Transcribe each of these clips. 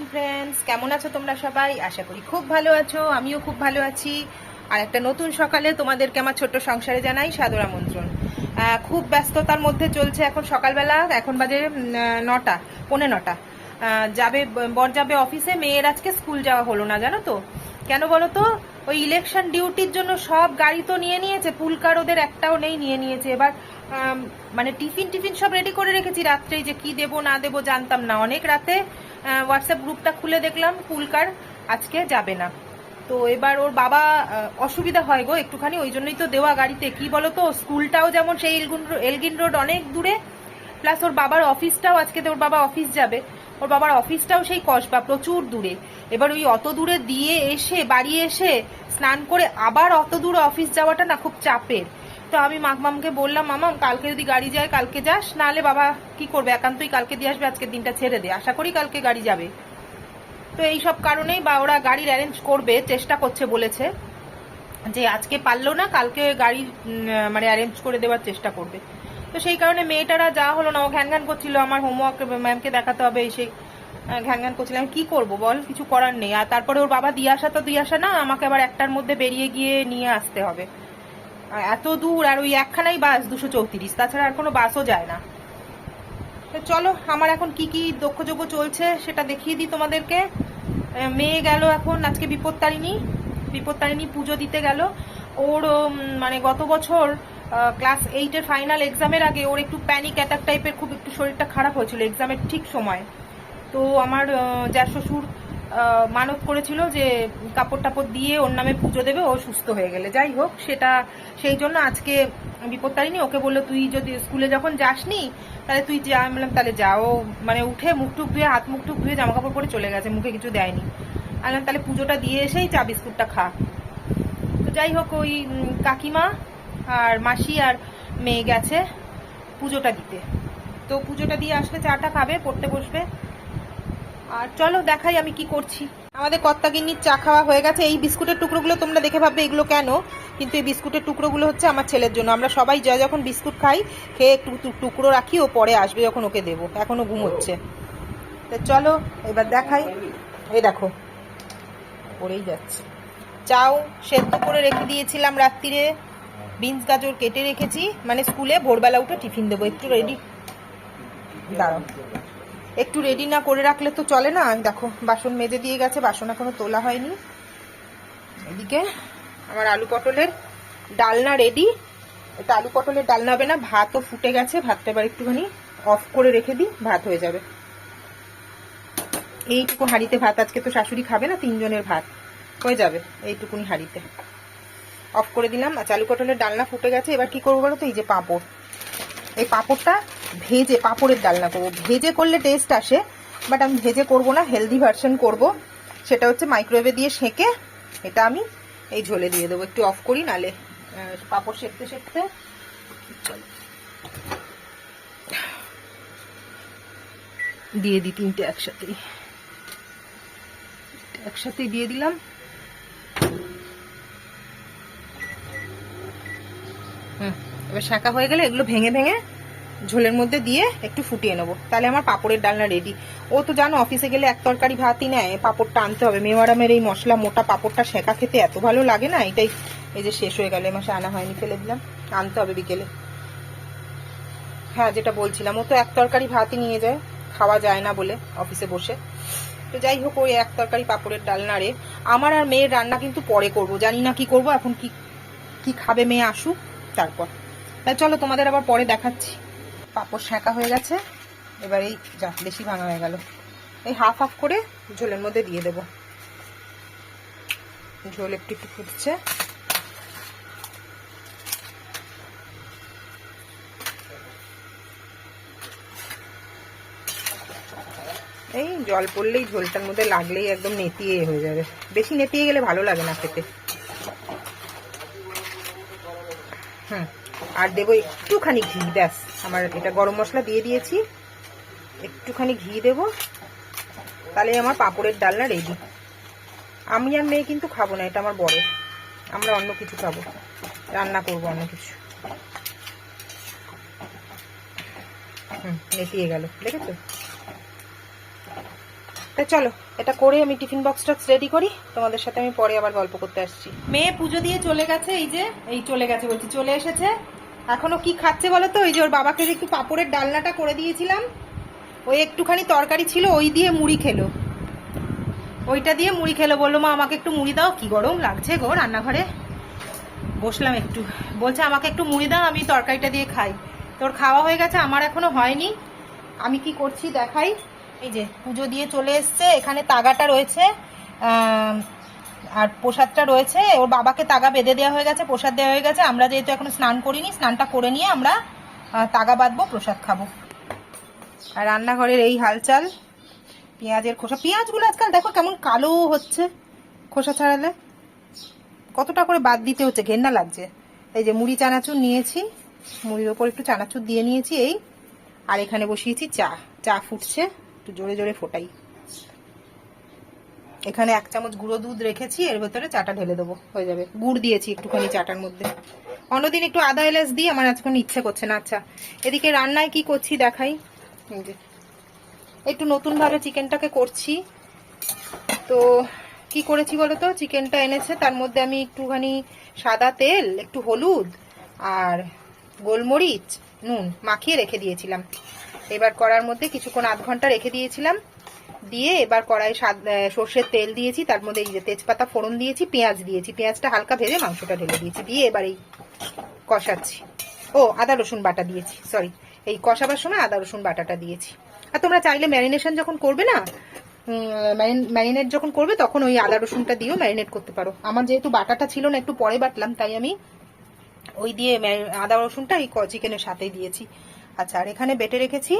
Morning friends, কেমন আছো তোমরা সবাই? আশা করি খুব ভালো আছো, আমিও খুব ভালো আছি। আর একটা নতুন সকালে তোমাদেরকে আমার ছোট্ট সংসারে জানাই সাদর আমন্ত্রণ। খুব ব্যস্ততার মধ্যে চলছে এখন সকালবেলা, এখন বাজে 9টা, পৌনে 9টা। যাবে বর যাবে অফিসে, মেয়ের আজকে স্কুল যাওয়া হলো না, জানো তো কেন বলো তো? ওই ইলেকশন ডিউটির জন্য সব গাড়ি তো নিয়ে নিয়েছে, পুলকার ওদের একটাও নেই, নিয়ে নিয়েছে। এবার মানে টিফিন সব রেডি করে রেখেছি রাত্রেই, যে কি দেবো না দেবো জানতাম না। অনেক রাতে হোয়াটসঅ্যাপ গ্রুপটা খুলে দেখলাম পুলকার আজকে যাবে না। তো এবার ওর বাবা, অসুবিধা হয় গো একটুখানি, ওই জন্যই তো দেওয়া গাড়িতে। কি বলো তো, স্কুলটাও যেমন সেই এলগিন রোড অনেক দূরে, প্লাস ওর বাবার অফিসটাও, আজকে তো ওর বাবা অফিস যাবে, ওর বাবার অফিসটাও সেই কসবা, প্রচুর দূরে। এবার ওই অত দূরে দিয়ে এসে, বাড়ি এসে স্নান করে আবার অত দূরে অফিস যাওয়াটা না খুব চাপের। তো আমি মামকে বললাম, মামাম কালকে যদি গাড়ি যায় কালকে যাস, নাহলে বাবা কি করবে, একান্তই কালকে দিয়ে আসবে, আজকের দিনটা ছেড়ে দে, আশা করি কালকে গাড়ি যাবে। তো এই সব কারণেই বা ওরা গাড়ির অ্যারেঞ্জ করবে, চেষ্টা করছে, বলেছে যে আজকে পারলো না কালকে গাড়ি মানে অ্যারেঞ্জ করে দেওয়ার চেষ্টা করবে। তো সেই কারণে মেয়েটারা যা হলো না, ও ঘ্যান করছিল, আমার হোমওয়ার্ক ম্যামকে দেখাতে হবে, সেই ঘ্যান করছিল। আমি কি করবো বল, কিছু করার নেই। আর তারপরে ওর বাবা দিয়ে আসা তো দিয়ে আসা না, আমাকে আবার 1টার মধ্যে বেরিয়ে গিয়ে নিয়ে আসতে হবে। এত দূর, আর ওই একখানাই বাস 234, তাছাড়া আর কোনো বাসও যায় না। তো চলো, আমার এখন কি কি দক্ষযোগ্য চলছে সেটা দেখিয়ে দিই তোমাদেরকে। মেয়ে গেল এখন, আজকে বিপত্তারিণী পুজো দিতে গেল। ওর মানে গত বছর ক্লাস 8-এর ফাইনাল এক্সামের আগে ওর একটু প্যানিক অ্যাটাক টাইপের, খুব একটু শরীরটা খারাপ হয়েছিল এক্সামের ঠিক সময়। তো আমার যা শ্বশুর মানত করেছিল যে কাপড় টাপড় দিয়ে ওর নামে পুজো দেবে ও সুস্থ হয়ে গেলে। যাই হোক, সেটা সেই জন্য আজকে বিপত্তারিণী ওকে বললো, তুই যদি স্কুলে যখন যাসনি তাহলে তুই যা। আমি বললাম তাহলে যাও। মানে উঠে মুখ টুক ধুয়ে, হাত মুখ টুক ধুয়ে, জামা কাপড় পরে চলে গেছে, মুখে কিছু দেয়নি। আমি তাহলে পুজোটা দিয়ে এসেই চা বিস্কুটটা খা। তো যাই হোক, ওই কাকিমা আর মাসি আর মেয়ে গেছে পুজোটা দিতে। তো পুজোটা দিয়ে আসলে চাটা খাবে, পড়তে বসবে। আর চলো দেখাই আমি কি করছি। আমাদের কর্তাগিন্নির চা খাওয়া হয়ে গেছে। এই বিস্কুটের টুকরোগুলো তোমরা দেখে ভাববে এগুলো কেন, কিন্তু এই বিস্কুটের টুকরোগুলো হচ্ছে আমার ছেলের জন্য। আমরা সবাই যখন বিস্কুট খাই, খেয়ে একটু টুকরো রাখি, ও পরে আসবে যখন ওকে দেবো, এখনো ঘুমোচ্ছে। তো চলো এবার দেখাই। এই দেখো পড়েই যাচ্ছে। চাও সেদ্ধ করে রেখে দিয়েছিলাম রাত্রিরে, বিনস গাজর কেটে রেখেছি, মানে স্কুলে ভোরবেলা উঠে টিফিন দেবো। একটু রেডি, দাঁড়াও, একটু রেডি না করে রাখলে তো চলে না। দেখো বাসন মেজে দিয়ে গেছে, বাসন এখনো তোলা হয়নি। এদিকে আমার আলু পটলের ডালনা রেডি। এটা আলু পটলের ডালনা হবে না, ভাতও ফুটে গেছে। ভাতটা এবার একটুখানি অফ করে রেখে দিই, ভাত হয়ে যাবে। এইটুকু হাঁড়িতে ভাত, আজকে তো শাশুড়ি খাবে না, 3 জনের ভাত হয়ে যাবে এইটুকুনি হাঁড়িতে। অফ করে দিলাম। আচ্ছা, আলু পটলের ডালনা ফুটে গেছে। এবার কি করবো বলো তো, এই যে পাঁপড়, এই পাঁপড়টা ভেজে, পাঁপড়ের ডালনা করবো। ভেজে করলে টেস্ট আসে, বাট আমি ভেজে করব না, হেলদি ভার্সন করব। সেটা হচ্ছে মাইক্রোওয়েভে দিয়ে সেঁকে এটা আমি এই ঝোলে দিয়ে দেবো। একটু অফ করি, নালে পাঁপড় সেঁকতে সেঁকতে দিয়ে দিই 3টে একসাথেই দিয়ে দিলাম। এবার শাঁকা হয়ে গেলে এগুলো ভেঙে ভেঙে ঝোলের মধ্যে দিয়ে একটু ফুটিয়ে নেবো, তাহলে আমার পাঁপড়ের ডালনা রেডি। ও তো জানো অফিসে গেলে 1 তরকারি ভাতই নেয়, পাঁপড়টা আনতে হবে। মেওয়ারামের এই মশলা মোটা পাঁপড়টা সেঁকা খেতে এত ভালো লাগে না। এটাই এই যে শেষ হয়ে গেল, এ মাসে আনা হয়নি, ফেলে দিলাম, আনতে হবে বিকেলে। হ্যাঁ, যেটা বলছিলাম, ও তো 1 তরকারি ভাতই নিয়ে যায়, খাওয়া যায় না বলে অফিসে বসে। তো যাই হোক, ওই 1 তরকারি পাঁপড়ের ডালনা রে। আমার আর মেয়ের রান্না কিন্তু পরে করব, জানি না কি করব এখন, কি খাবে মেয়ে আসুক তারপর। তাই চলো তোমাদের আবার পরে দেখাচ্ছি। পাঁপড় সেঁকা হয়ে গেছে, এবার এই যা বেশি ভাঙা হয়ে গেল, এই হাফ হাফ করে ঝোলের মধ্যে দিয়ে দেব। ঝোল একটু ফুটছে। এই জল পড়লেই, ঝোলটার মধ্যে লাগলেই একদম নেতিয়ে হয়ে যাবে। বেশি নেতিয়ে গেলে ভালো লাগে না খেতে। আর দেবো একটুখানি ঘি, ব্যাস। আমার এটা গরম মশলা দিয়ে দিয়েছি, একটুখানি ঘি দেব, তাহলে আমার পাঁপড়ের ডালনা রেডি। আমি আর মেয়ে কিন্তু খাবো না, এটা আমার বরের। আমরা অন্য কিছু খাবো, রান্না করবো অন্য কিছু। নেতিয়ে গেল, দেখেছো? তা তা চলো এটা করে আমি টিফিন বক্সটা রেডি করি, তোমাদের সাথে আমি পরে আবার গল্প করতে আসছি। মেয়ে পুজো দিয়ে চলে গেছে, এই যে এই চলে গেছে বলছি, চলে এসেছে। এখনো কি খাচ্ছে বলো তো? ওই যে ওর বাবাকে একটু পাঁপড়ের ডালনাটা করে দিয়েছিলাম, ওই একটুখানি তরকারি ছিল, ওই দিয়ে মুড়ি খেলো, ওইটা দিয়ে মুড়ি খেলো। বললো মা আমাকে একটু মুড়ি দাও, কি গরম লাগছে গো রান্নাঘরে। বসলাম একটু, বলছে আমাকে একটু মুড়ি দাও, আমি তরকারিটা দিয়ে খাই। তোর খাওয়া হয়ে গেছে, আমার এখনো হয়নি। আমি কি করছি দেখাই। এই যে পুজো দিয়ে চলে এসছে, এখানে তাগাটা রয়েছে আর প্রসাদটা রয়েছে। ওর বাবাকে তাগা বেঁধে দেওয়া হয়ে গেছে, প্রসাদ দেওয়া হয়ে গেছে। আমরা যেহেতু এখনো স্নান করিনি, স্নানটা করে নিয়ে আমরা তাগা বাঁধবো, প্রসাদ খাবো। আর রান্নাঘরের এই হালচাল। পেঁয়াজের খোসা, পেঁয়াজগুলো আজকাল দেখো কেমন কালো হচ্ছে, খোসা ছাড়ালে কতটা করে বাদ দিতে হচ্ছে, ঘেন্না লাগছে। এই যে মুড়ি চানাচুর নিয়েছি, মুড়ির ওপর একটু চানাচুর দিয়ে নিয়েছি এই। আর এখানে বসিয়েছি চা, চা ফুটছে, একটু জোরে জোরে ফোটাই। এখানে 1 চামচ গুঁড়ো দুধ রেখেছি, এর ভেতরে চাটা ঢেলে দেবো, হয়ে যাবে। গুড় দিয়েছি একটুখানি চাটার মধ্যে, অন্যদিন একটু আদা এলাচ দিই, আমার আজকাল ইচ্ছে করছে না। আচ্ছা এদিকে রান্নায় কি করছি দেখাই। এই যে একটু নতুন ভাবে চিকেনটাকে করছি। তো কি করেছি বলো তো, চিকেনটা এনেছে, তার মধ্যে আমি একটুখানি সাদা তেল, একটু হলুদ আর গোলমরিচ, নুন মাখিয়ে রেখে দিয়েছিলাম। এবার কড়ার মধ্যে কিছুক্ষণ 1/2 ঘন্টা রেখে দিয়েছিলাম, দিয়ে এবার কড়াই সর্ষের তেল দিয়েছি, তার মধ্যে এই যে তেজপাতা ফোড়ন দিয়েছি, পেঁয়াজ দিয়েছি, পেঁয়াজটা হালকা ভেজে মাংসটা ঢেলে দিয়েছি, দিয়ে এবার এই কষাচ্ছি। ও আদা রসুন বাটা দিয়েছি, সরি, এই কষাবার সময় আদা রসুন বাটাটা দিয়েছি। আর তোমরা চাইলে ম্যারিনেশন যখন করবে না, ম্যারিনেট যখন করবে তখন ওই আদা রসুনটা দিয়েও ম্যারিনেট করতে পারো। আমার যেহেতু বাটাটা ছিল না, একটু পরে বাটলাম, তাই আমি ওই দিয়ে আদা রসুনটা এই চিকেনের সাথেই দিয়েছি। আচ্ছা আর এখানে বেটে রেখেছি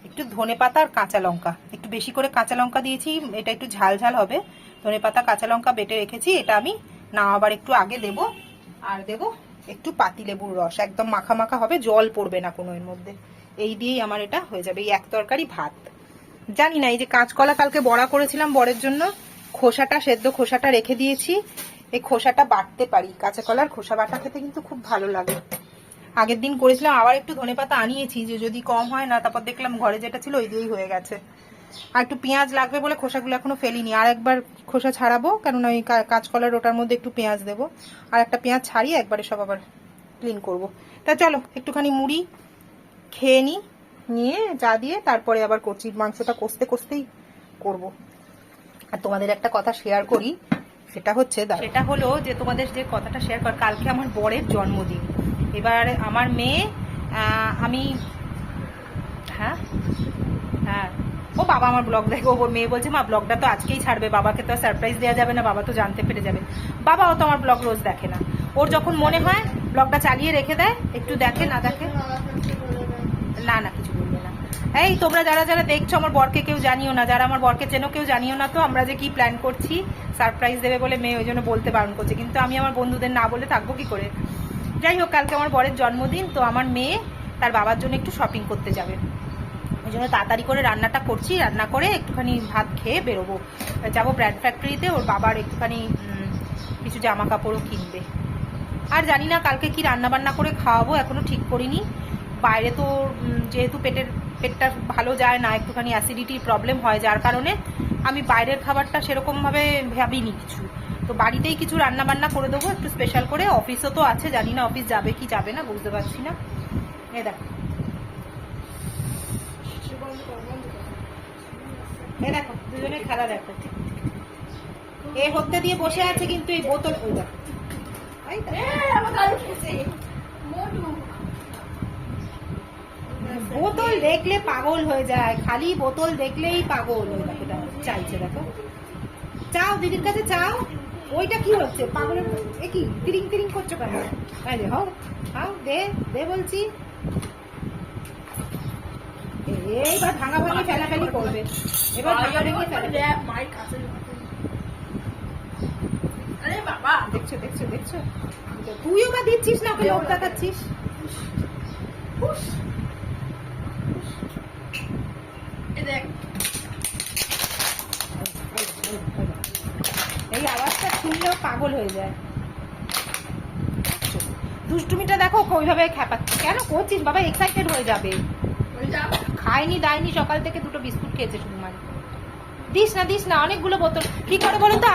একটু ধনেপাতা আর কাঁচা লঙ্কা, একটু বেশি করে কাঁচা লঙ্কা দিয়েছি, এটা একটু ঝাল ঝাল হবে। ধনেপাতা কাঁচা লঙ্কা বেটে রেখেছি, এটা আমি নামাবার একটু আগে দেব। আর দেব একটু পাতিলেবুর রস, একদম মাখা মাখা হবে, জল পড়বে না কোনো এর মধ্যে। এই দিয়েই আমার এটা হয়ে যাবে, এই 1 তরকারি ভাত। জানি না, এই যে কাঁচকলা কালকে বড়া করেছিলাম বরের জন্য, খোসাটা সেদ্ধ খোসাটা রেখে দিয়েছি, এই খোসাটা বাটতে পারি। কাঁচা কলার খোসা বাটা খেতে কিন্তু খুব ভালো লাগে। আগের দিন করেছিলাম, আবার একটু ধনেপাতা আনিয়েছি, যে যদি কম হয় না, তারপর দেখলাম ঘরে যেটা ছিল ওই দিয়েই হয়ে গেছে। আর একটু পেঁয়াজ লাগবে বলে খোসাগুলো এখনো ফেলিনি, আর একবার খোসা ছাড়াবো, কেননা ওই কাঁচকলার ওটার মধ্যে একটু পেঁয়াজ দেবো, আর একটা পেঁয়াজ ছাড়িয়ে একবারে সব আবার ক্লিন করবো। তা চলো একটুখানি মুড়ি খেয়ে নিয়ে চা দিয়ে তারপরে আবার করছি, মাংসটা কষতে কষতেই করব। আর তোমাদের একটা কথা শেয়ার করি, সেটা হলো যে তোমাদের যে কথাটা শেয়ার কর, কালকে আমার বরের জন্মদিন। এবার আমার মেয়ে, আমি হ্যাঁ ও বাবা আমার ব্লগ দেখো, ও মেয়ে বলছে মা ব্লগটা তো আজকেই ছাড়বে, বাবাকে তো সারপ্রাইজ দেওয়া যাবে না, বাবা তো জানতে পেরে যাবে। বাবাও তো আমার ব্লগ রোজ দেখে না, ওর যখন মনে হয় ব্লগটা চালিয়ে রেখে দেয়, একটু দেখে না দেখে না, না কিছু বলবে না। এই তোমরা যারা যারা দেখছো আমার বরকে কেউ জানিও না, যারা আমার বরকে চেনো কেউ জানিও না, তো আমরা যে কি প্ল্যান করছি, সারপ্রাইজ দেবে বলে মেয়ে ওই জন্য বলতে বারণ করছে, কিন্তু আমি আমার বন্ধুদের না বলে থাকবো কি করে। যাই হোক, কালকে আমার বরের জন্মদিন, তো আমার মেয়ে তার বাবার জন্য একটু শপিং করতে যাবে, ওই জন্য তাড়াতাড়ি করে রান্নাটা করছি। রান্না করে একটুখানি ভাত খেয়ে বেরোবো, যাবো ব্র্যান্ড ফ্যাক্টরিতে, ওর বাবার একটুখানি কিছু জামা কাপড়ও কিনবে। আর জানি না কালকে কি রান্না বান্না করে খাওয়াবো, এখনো ঠিক করিনি। বাইরে তো যেহেতু পেটটা ভালো যায় না, একটুখানি অ্যাসিডিটির প্রবলেম হয়, যার কারণে আমি বাইরের খাবারটা সেরকমভাবে ভাবিনি কিছু। তো বাড়িতেই কিছু রান্না বান্না করে দেবো একটু স্পেশাল করে। অফিসও তো আছে, জানি না অফিস যাবে কি যাবে না, বুঝতে পারছি না। এই দেখো দুজনে খেলা দেখো, এ হতে দিয়ে বসে আছে, কিন্তু এই বোতল ওই দেখো, বোতল দেখলে পাগল হয়ে যায়, খালি বোতল দেখলেই পাগল চাইছে। দেখো চাও, দিদির কাছে চাও। ওইটা কি হচ্ছে পাগলের, এ কি তিরিং তিরিং করছো কেন? হও হাও, দে দে বলছি। এইবার ভাঙা ভাঙি ফেলাফেলি করবে, এবার ভাঙা ভেঙে মায়ের কাছে। আরে বাবা, দেখছো দেখছো দেখছো, তুইও বা দিচ্ছিস না, লোক দেখাচ্ছিস। এই আওয়াজটা শুনলেও পাগল হয়ে যায়। দুষ্টুমিটা দেখো ওইভাবে খেপাচ্ছে, কেন করছিস বাবা? এক্সাইটেড হয়ে যাবে। খায়নি দায়নি, সকাল থেকে 2টো বিস্কুট খেয়েছে শুধু, মানে দিস না অনেকগুলো বোতল। কি করে বলো তো,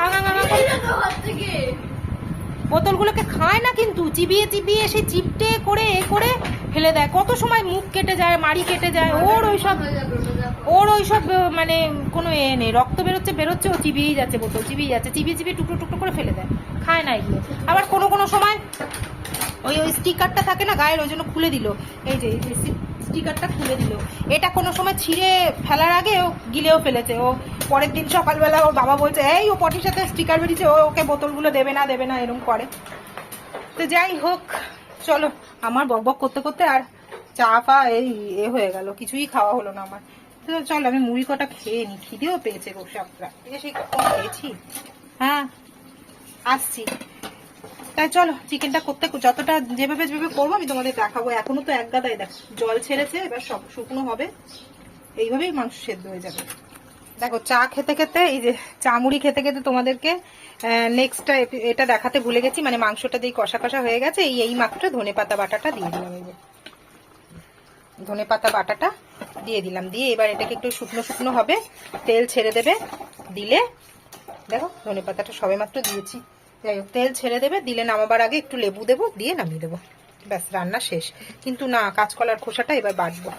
বোতলগুলোকে খায় না কিন্তু, চিবিয়ে চিবিয়ে সে চিপটে করে করে ফেলে দেয়। কত সময় মুখ কেটে যায়, মাড়ি কেটে যায়। ওর ওইসব মানে কোনো নেই। রক্ত বেরোচ্ছে, ও চিবিয়েই যাচ্ছে, বোতল চিবিয়ে যাচ্ছে, চিবিয়ে চিবিয়ে টুকরো টুকরো করে ফেলে দেয়। খায় না এগুলো। আবার কোনো সময় ওই স্টিকারটা থাকে না গায়ের, ওই জন্য খুলে দিল। এই যে স্টিকারটা খুলে দিল। এটা কোনো সময় ছিঁড়ে ফেলার আগে ও গিলেও ফেলেছে। ও পরের দিন সকালবেলা ওর বাবা বলছে, এই ও পটির সাথে স্টিকার বেরিয়েছে, ওকে বোতলগুলো দেবে না এরকম করে। তো যাই হোক, চলো। আমার বকবক করতে করতে আর চা ফা হয়ে গেল, কিছুই খাওয়া হলো না আমার। তো চলো আমি মুড়ি কটা খেয়ে নি, খিদেও পেয়েছে গো সবটা। সেই কখন খেয়েছি। হ্যাঁ আসছি। তাই চলো চিকেনটা করতে যতটা যেভাবে করবো আমি তোমাদের দেখাবো। এখনো তো এক গাদায় দেখ জল ছেড়েছে, এবার সব শুকনো হবে, এইভাবেই মাংস সেদ্ধ হয়ে যাবে। দেখো চা খেতে খেতে, এই যে চা মুড়ি খেতে খেতে তোমাদেরকে নেক্সট এটা দেখাতে ভুলে গেছি। মানে মাংসটা দিয়ে কষা কষা হয়ে গেছে, এই মাত্র ধনেপাতা বাটাটা দিয়ে দিলাম। এই যে ধনেপাতা বাটাটা দিয়ে দিলাম, দিয়ে এবার এটাকে একটু শুকনো শুকনো হবে, তেল ছেড়ে দেবে। দিলে দেখো ধনেপাতাটা সবে মাত্র দিয়েছি, যাই হোক তেল ছেড়ে দেবে। দিলে নামাবার আগে একটু লেবু দেবো, দিয়ে নামিয়ে দেবো, ব্যাস রান্না শেষ। কিন্তু না, কাঁচকলার খোসাটা এবার বাটবো।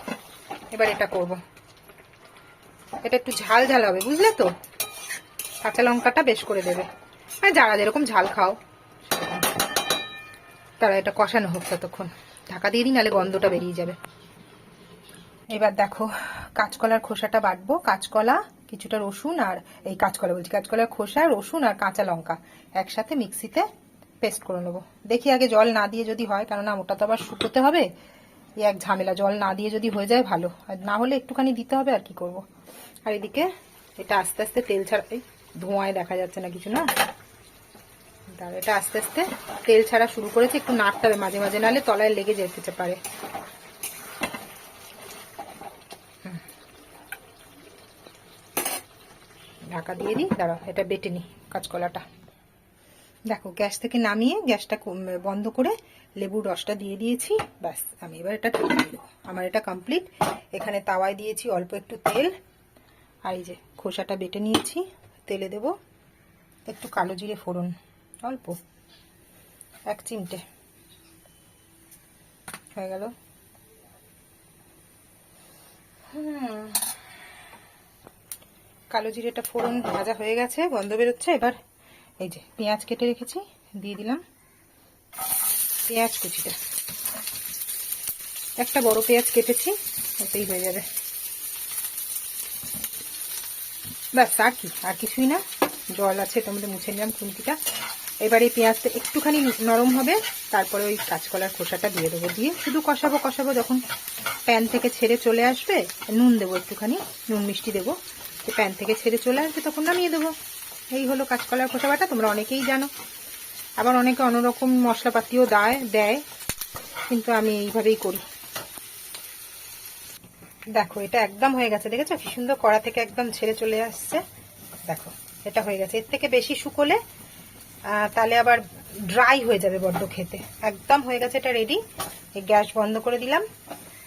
এবার এটা করব, এটা একটু ঝাল ঝাল হবে, বুঝলে তো। কাঁচা লঙ্কাটা বেশ করে দেবে, আর যারা যেরকম ঝাল খাও তারা। এটা কষানো হোক ততক্ষণ, ঢাকা দিয়ে দিই, নাহলে গন্ধটা বেরিয়ে যাবে। এবার দেখো কাঁচকলার খোসাটা বাটবো। কাঁচকলা, কিছুটা রসুন, আর এই কাঁচকলার খোসা, রসুন আর কাঁচা লঙ্কা একসাথে মিক্সিতে পেস্ট করে নেবো। দেখি আগে জল না দিয়ে যদি হয়, কেননা ওটা তো আবার শুকোতে হবে, এক ঝামেলা। জল না দিয়ে যদি হয়ে যায় ভালো, আর না হলে একটুখানি দিতে হবে, আর কি করব। আর এদিকে এটা আস্তে আস্তে তেল ছাড়া, এই ধোঁয়ায় দেখা যাচ্ছে না কিছু, না এটা আস্তে আস্তে তেল ছাড়া শুরু করেছে। একটু নাড়তে হবে মাঝে মাঝে, নাহলে তলায় লেগে যেতে পারে। ঢাকা দিয়ে দিই, দাঁড়াও এটা বেটে নিই কাঁচকলাটা। দেখো গ্যাস থেকে নামিয়ে গ্যাসটা বন্ধ করে লেবুর রসটা দিয়ে দিয়েছি, ব্যাস। আমি এবার এটা ঢেকে দিয়ে দেবো। আমার এটা কমপ্লিট। এখানে তাওয়ায় দিয়েছি অল্প একটু তেল, আর এই যে খোসাটা বেটে নিয়েছি, তেলে দেব একটু কালো জিরে ফোড়ন, অল্প 1 চিমটে হয়ে গেল। কালো জিরেটা ফোড়ন ভাজা হয়ে গেছে, গন্ধ বেরোচ্ছে। এবার এই যে পেঁয়াজ কেটে রেখেছি, দিয়ে দিলাম পেঁয়াজ কুচিটা। একটা বড় পেঁয়াজ কেটেছি, এতেই হয়ে যাবে, ব্যাস। আর কিছুই না। জল আছে, তোমাদের মুছে নিলাম খুন্তিটা। এবার এই পেঁয়াজটা একটুখানি নরম হবে, তারপরে ওই কাঁচকলার খোসাটা দিয়ে দেবো। দিয়ে শুধু কষাবো। যখন প্যান থেকে ছেড়ে চলে আসবে, নুন দেবো একটুখানি, নুন মিষ্টি দেবো। প্যান থেকে ছেড়ে চলে আসবে তখন নামিয়ে দেবো। এই হলো কাঁচকলার খোসা বাটা। তোমরা অনেকেই জানো, আবার অনেকে অন্যরকম মশলাপাতিও দেয়, কিন্তু আমি এইভাবেই করি। দেখো এটা একদম হয়ে গেছে, দেখেছো কি সুন্দর কড়া থেকে একদম ছেড়ে চলে আসছে। দেখো এটা হয়ে গেছে। এর থেকে বেশি শুকোলে তাহলে আবার ড্রাই হয়ে যাবে বড্ড খেতে। একদম হয়ে গেছে, এটা রেডি। এই গ্যাস বন্ধ করে দিলাম।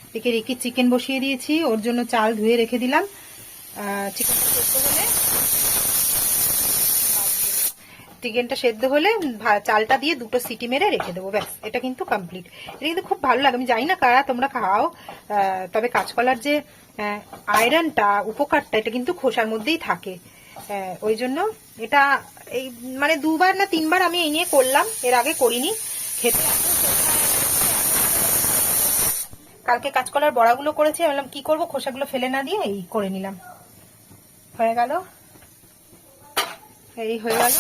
এদিকে রিকি চিকেন বসিয়ে দিয়েছি, ওর জন্য চাল ধুয়ে রেখে দিলাম। চিকেনটা সেদ্ধ হলে চালটা দিয়ে 2টো সিটি মেরে রেখে দেবো, ব্যাস। এটা কিন্তু কমপ্লিট। এটা কিন্তু খুব ভালো লাগে। আমি জানি না কারা তোমরা খাও, তবে কাঁচকলার যে আয়রনটা, উপকারটা, এটা কিন্তু খোসার মধ্যেই থাকে। ওই জন্য এটা এই মানে 2বার না 3বার আমি এই নিয়ে করলাম, এর আগে করিনি। খেতে কালকে কাঁচকলার বড়াগুলো করেছি, বললাম কি করবো, খোসাগুলো ফেলে না দিয়ে এই করে নিলাম। হয়ে গেল, এই হয়ে গেল।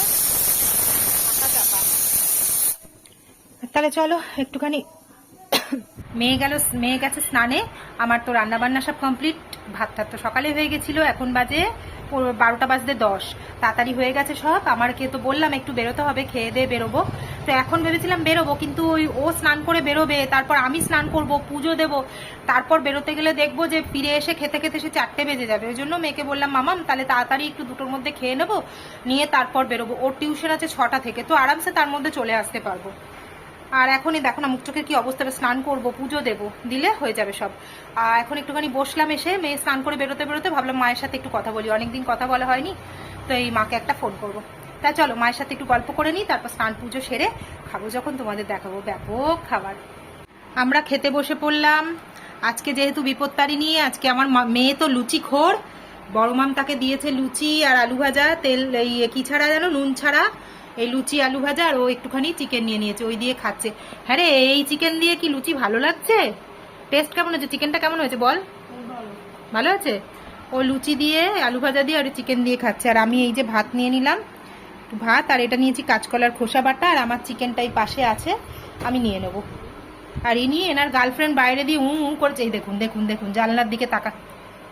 তাহলে চলো একটুখানি, মেয়ে গেছে স্নানে। আমার তো রান্না বান্না সব কমপ্লিট। ভাতটা তো সকালে হয়ে গেছিল, এখন বাজে 12টা বাজতে 10। তাড়াতাড়ি হয়ে গেছে সব। আমারকে তো বললাম একটু বেরোতে হবে, খেয়ে দিয়ে বেরোবো। তো এখন ভেবেছিলাম বেরোবো, কিন্তু ও স্নান করে বেরোবে, তারপর আমি স্নান করব, পুজো দেব, তারপর বেরোতে গেলে দেখবো যে ফিরে এসে খেতে খেতে সে 4টে বেজে যাবে। ওই জন্য মেয়েকে বললাম, মামাম তাহলে তাড়াতাড়ি একটু 2টোর মধ্যে খেয়ে নেবো, নিয়ে তারপর বেরোবো। ওর টিউশন আছে 6টা থেকে, তো আরামসে তার মধ্যে চলে আসতে পারবো। আর এখনই দেখো না মুখ চোখের কি অবস্থা, স্নান করবো, পুজো দেবো, দিলে হয়ে যাবে সব। আর এখন একটুখানি বসলাম, এসে মেয়ে স্নান করে বেরোতে বেরোতে ভাবলাম মায়ের সাথে একটু কথা বলি, অনেকদিন কথা বলা হয়নি, তো এই মাকে একটা ফোন করবো। তা চলো মায়ের সাথে একটু গল্প করে নিই, তারপর স্নান পুজো সেরে খাবো, যখন তোমাদের দেখাবো ব্যাপক খাবার। আমরা খেতে বসে পড়লাম। আজকে যেহেতু বিপত্তারিণী, আজকে আমার মেয়ে তো লুচি খোর, বড় মাম তাকে দিয়েছে লুচি আর আলু ভাজা, তেল এই কি ছাড়া জানো, নুন ছাড়া, এই লুচি আলু ভাজা, আর ও একটুখানি চিকেন নিয়ে নিয়েছে, ওই দিয়ে খাচ্ছে। হ্যাঁ রে, এই চিকেন দিয়ে কি লুচি ভালো লাগছে? টেস্ট কেমন হয়েছে? চিকেনটা কেমন হয়েছে বল? ভালো আছে। ও লুচি দিয়ে আলু ভাজা দিয়ে আর চিকেন দিয়ে খাচ্ছে, আর আমি এই যে ভাত নিয়ে নিলাম, ভাত, আর এটা নিয়েছি কাঁচকলার খোসা বাটা, আর আমার চিকেনটাই পাশে আছে, আমি নিয়ে নেবো। আর ইনি এনার গার্লফ্রেন্ড বাইরে দিয়ে করেছে, এই দেখুন দেখুন দেখুন জানলার দিকে তাকা,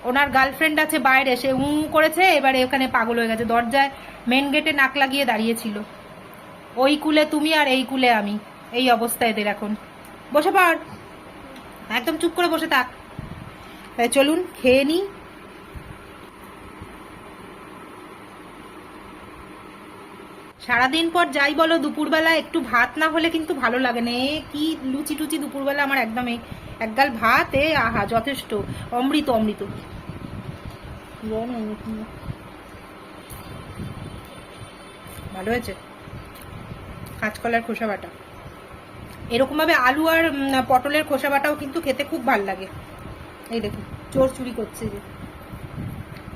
ওনার গার্লফ্রেন্ড আছে বাইরে, সে করেছে, এবারে ওখানে পাগল হয়ে গেছে, দরজায় মেন গেটে নাক লাগিয়ে দাঁড়িয়েছিল। ওই কুলে তুমি আর এই কুলে আমি, এই অবস্থা এদের এখন। বসে পড়, একদম চুপ করে বসে থাক। চলুন খেয়ে নি। সারাদিন পর যাই বলো, দুপুরবেলা একটু ভাত না হলে কিন্তু ভালো লাগে না। কি লুচি টুচি দুপুরবেলা আমার একদম, একগাল ভাত আহা যথেষ্ট, অমৃত অমৃত। ভালো হয়েছে কাঁচকলার খোসা বাটা, এরকম ভাবে আলু আর পটলের খোসা বাটাও কিন্তু খেতে খুব ভাল লাগে। এই দেখুন চোর চুরি করছে যে,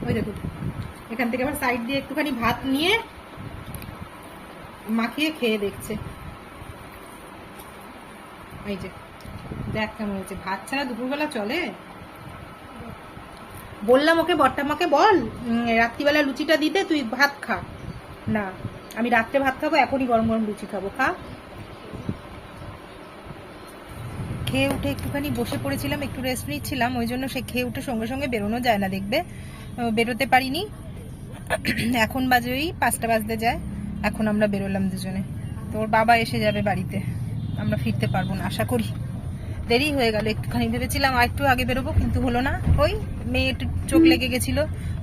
ওই দেখুন এখান থেকে আবার সাইড দিয়ে একটুখানি ভাত নিয়ে মাখিয়ে খেয়ে দেখছে। এই যে দেখ কেমন হয়েছে, ভাত ছাড়া দুপুরবেলা চলে? বললাম ওকে, বট্টামাকে বল রাত্রিবেলা লুচিটা দিতে, তুই ভাত খা। না, আমি রাত্রে ভাত খাবো, এখনই গরম গরম লুচি খাবো, খা। খেয়ে উঠে একটুখানি বসে পড়েছিলাম, একটু রেস্ট নিচ্ছিলাম, ওই জন্য সে খেয়ে উঠে সঙ্গে সঙ্গে বেরোনো যায় না, দেখবে বেরোতে পারিনি। এখন বাজে ওই 5টা বাজতে যায়, এখন আমরা বেরোলাম দুজনে, তোর বাবা এসে যাবে বাড়িতে, আমরা ফিরতে পারবো না আশা করি, দেরি হয়ে গেল একটুখানি, ভেবেছিলাম আর একটু আগে বেরোবো, কিন্তু হলো না। ওই মেয়ে একটু চোখ লেগে গেছিল,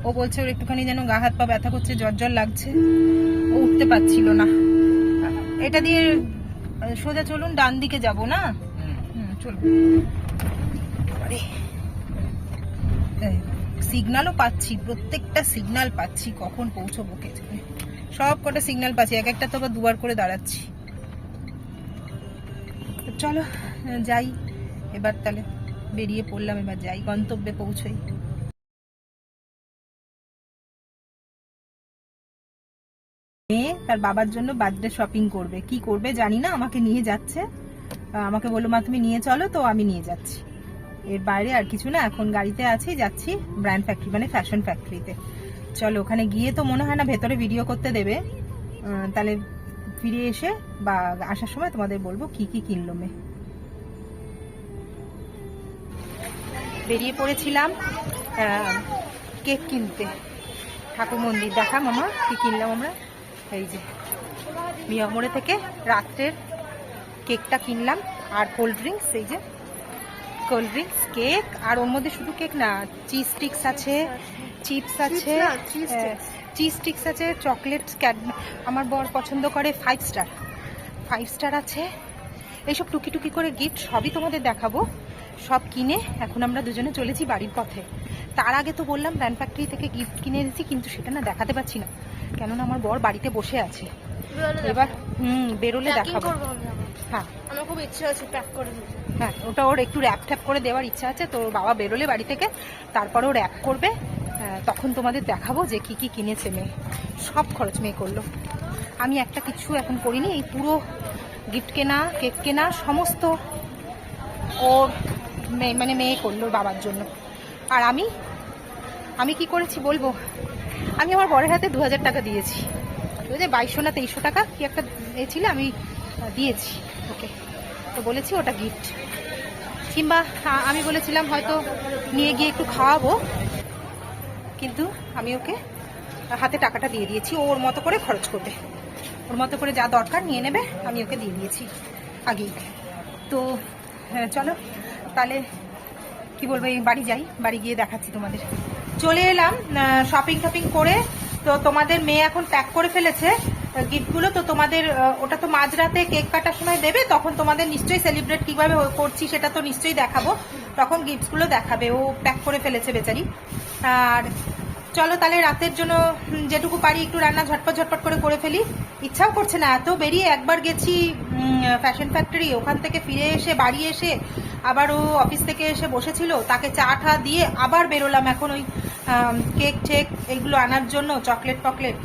ও বলছে ওর একটুখানি যেন গা হাত পা ব্যথা করছে, জ্বর জ্বর লাগছে, ও উঠতে পারছিল না। এটা দিয়ে সোজা চলুন, ডান দিকে যাব না? চলুন। সিগন্যালও পাচ্ছি, প্রত্যেকটা সিগন্যাল পাচ্ছি, কখন পৌঁছবো কে জানে, সব কটা সিগন্যাল পাচ্ছি, এক একটা তো আবার দুবার করে দাঁড়াচ্ছি। চলো যাই এবার, তাহলে বেরিয়ে পড়লাম, এবার যাই, গন্তব্যে পৌঁছই। মেয়ে তার বাবার জন্য বার্থডে শপিং করবে, কি করবে জানি না, আমাকে নিয়ে যাচ্ছে, আমাকে বললো মা তুমি নিয়ে চলো, তো আমি নিয়ে যাচ্ছি, এর বাইরে আর কিছু না। এখন গাড়িতে আছি, যাচ্ছি ব্র্যান্ড ফ্যাক্টরি মানে ফ্যাশন ফ্যাক্টরিতে। চলো ওখানে গিয়ে তো মনে হয় না ভেতরে ভিডিও করতে দেবে, তাহলে ফিরে এসে বা আসার সময় তোমাদের বলবো কি কি কিনলো মেয়ে। বেরিয়ে পড়েছিলাম কেক কিনতে, ঠাকুর মন্দির। দেখা মামা কি কিনলাম আমরা, এই যে মিয়ামোড়ে থেকে রাত্রের কেকটা কিনলাম, আর কোল্ড ড্রিঙ্কস, এই যে কোল্ড ড্রিঙ্কস, কেক, আর ওর মধ্যে শুধু কেক না, চিজ স্টিক্স আছে, চিপস আছে, চিজ স্টিক্স আছে, চকলেটস, আমার বর পছন্দ করে 5 স্টার আছে, এইসব টুকি টুকি করে গিফট সবই তোমাদের দেখাবো। সব কিনে এখন আমরা দুজনে চলেছি বাড়ির পথে। তার আগে তো বললাম ব্র্যান্ড ফ্যাক্টরি থেকে গিফট কিনে এনেছি, কিন্তু সেটা না দেখাতে পারছি না, কেননা আমার বর বাড়িতে বসে আছে, এবার বেরোলে দেখাবো। হ্যাঁ আমার খুব ইচ্ছা আছে প্যাক করে দিতে, হ্যাঁ ওটা ওর একটু র্যাপ ট্যাপ করে দেওয়ার ইচ্ছা আছে, তো বাবা বেরোলে বাড়ি থেকে তারপরে ও র্যাপ করবে, তখন তোমাদের দেখাবো যে কি কি কিনেছে মেয়ে। সব খরচ মেয়ে করলো, আমি একটা কিছু এখন করিনি, এই পুরো গিফট কেনা, কেক কেনা সমস্ত ওর মানে মেয়ে করলো বাবার জন্য। আর আমি কি করেছি বলবো, আমি আমার বরের হাতে 2000 টাকা দিয়েছি, 2200 না 2300 টাকা কি একটা ছিল, আমি দিয়েছি ওকে, তো বলেছি ওটা গিফট, কিংবা আমি বলেছিলাম হয়তো নিয়ে গিয়ে একটু খাওয়াবো, কিন্তু আমি ওকে হাতে টাকাটা দিয়ে দিয়েছি, ওর মতো করে খরচ করবে, ওর মতো করে যা দরকার নিয়ে নেবে, আমি ওকে দিয়ে দিয়েছি আগেই। তো চলো তাহলে কি বলবো, এই বাড়ি যাই, বাড়ি গিয়ে দেখাচ্ছি তোমাদের। চলে এলাম শপিং টপিং করে, তো তোমাদের মেয়ে এখন প্যাক করে ফেলেছে, গিফটগুলো। তো তোমাদের ওটা তো মাঝরাতে কেক কাটার সময় দেবে, তখন তোমাদের নিশ্চয়ই সেলিব্রেট কিভাবে করছি সেটা তো নিশ্চয়ই দেখাবো, তখন গিফটসগুলো দেখাবে। ও প্যাক করে ফেলেছে বেচারি। আর চলো তাহলে রাতের জন্য যেটুকু পারি একটু রান্না ঝটপট ঝটপট করে ফেলি। ইচ্ছাও করছে না এত, বেরিয়ে একবার গেছি ফ্যাশন ফ্যাক্টরি, ওখান থেকে ফিরে এসে বাড়ি এসে আবার ও অফিস থেকে এসে বসেছিল, তাকে চা ঠা দিয়ে আবার বেরোলাম এখন ওই কেক ঠেক এইগুলো আনার জন্য, চকলেট ফকলেট,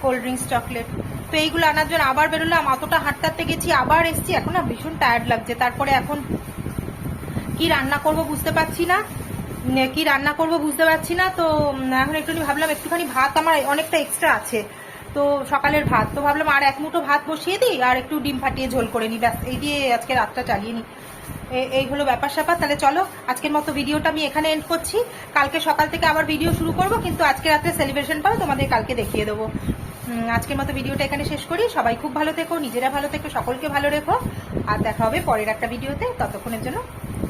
কোল্ড ড্রিঙ্কস চকলেট, তো এইগুলো আনার জন্য আবার বেরোলাম। অতটা হাঁটতে গেছি আবার এসছি, এখন না ভীষণ টায়ার্ড লাগছে। তারপরে এখন কি রান্না করব বুঝতে পারছি না, তো এখন একটুখানি ভাবলাম একটুখানি ভাত আমার অনেকটা এক্সট্রা আছে, তো সকালের ভাত, তো ভাবলাম আর এক মুঠো ভাত বসিয়ে দিই আর একটু ডিম ফাটিয়ে ঝোল করে নিই, ব্যাস এই দিয়ে আজকে রাতটা চালিয়ে নিই। এই হলো ব্যাপার স্যাপার। তাহলে চলো আজকের মতো ভিডিওটা আমি এখানে এন্ড করছি, কালকে সকাল থেকে আবার ভিডিও শুরু করব, কিন্তু আজকে রাতে সেলিব্রেশন পাবো তোমাদের কালকে দেখিয়ে দেবো। আজকের মতো ভিডিওটা এখানে শেষ করি। সবাই খুব ভালো থেকো, নিজেরা ভালো থেকো, সকলকে ভালো রেখো, আর দেখা হবে পরের একটা ভিডিওতে। ততক্ষণের জন্য